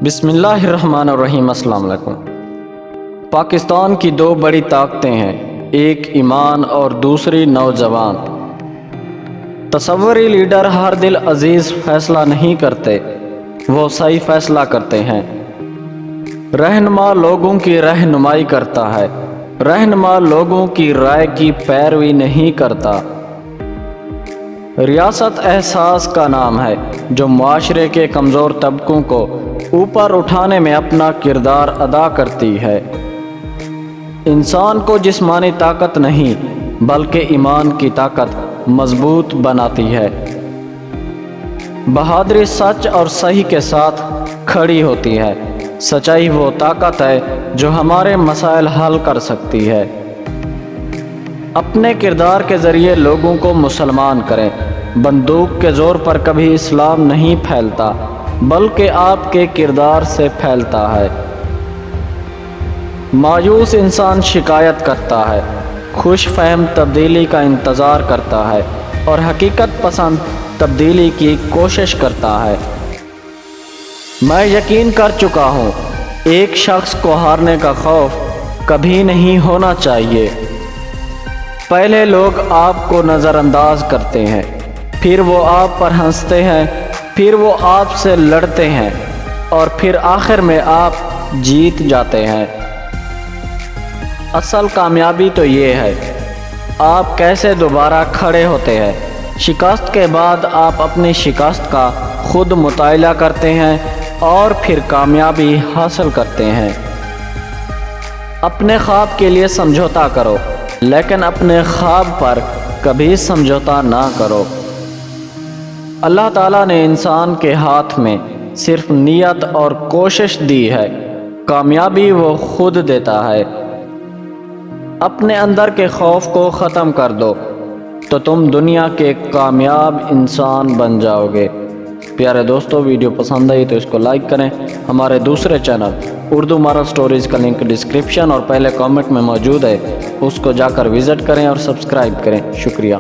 بسم اللہ الرحمن الرحیم۔ السلام علیکم۔ پاکستان کی دو بڑی طاقتیں ہیں، ایک ایمان اور دوسری نوجوان۔ تصوری لیڈر ہر دل عزیز فیصلہ نہیں کرتے، وہ صحیح فیصلہ کرتے ہیں۔ رہنما لوگوں کی رہنمائی کرتا ہے، رہنما لوگوں کی رائے کی پیروی نہیں کرتا۔ ریاست احساس کا نام ہے جو معاشرے کے کمزور طبقوں کو اوپر اٹھانے میں اپنا کردار ادا کرتی ہے۔ انسان کو جسمانی طاقت نہیں بلکہ ایمان کی طاقت مضبوط بناتی ہے۔ بہادری سچ اور صحیح کے ساتھ کھڑی ہوتی ہے۔ سچائی وہ طاقت ہے جو ہمارے مسائل حل کر سکتی ہے۔ اپنے کردار کے ذریعے لوگوں کو مسلمان کریں۔ بندوق کے زور پر کبھی اسلام نہیں پھیلتا بلکہ آپ کے کردار سے پھیلتا ہے۔ مایوس انسان شکایت کرتا ہے، خوش فہم تبدیلی کا انتظار کرتا ہے اور حقیقت پسند تبدیلی کی کوشش کرتا ہے۔ میں یقین کر چکا ہوں، ایک شخص کو ہارنے کا خوف کبھی نہیں ہونا چاہیے۔ پہلے لوگ آپ کو نظر انداز کرتے ہیں، پھر وہ آپ پر ہنستے ہیں، پھر وہ آپ سے لڑتے ہیں اور پھر آخر میں آپ جیت جاتے ہیں۔ اصل کامیابی تو یہ ہے، آپ کیسے دوبارہ کھڑے ہوتے ہیں۔ شکست کے بعد آپ اپنی شکست کا خود مطالعہ کرتے ہیں اور پھر کامیابی حاصل کرتے ہیں۔ اپنے خواب کے لیے سمجھوتا کرو، لیکن اپنے خواب پر کبھی سمجھوتا نہ کرو۔ اللہ تعالیٰ نے انسان کے ہاتھ میں صرف نیت اور کوشش دی ہے، کامیابی وہ خود دیتا ہے۔ اپنے اندر کے خوف کو ختم کر دو تو تم دنیا کے کامیاب انسان بن جاؤ گے۔ پیارے دوستو، ویڈیو پسند آئی تو اس کو لائک کریں۔ ہمارے دوسرے چینل اردو مارل سٹوریز کا لنک ڈسکرپشن اور پہلے کامنٹ میں موجود ہے، اس کو جا کر وزٹ کریں اور سبسکرائب کریں۔ شکریہ۔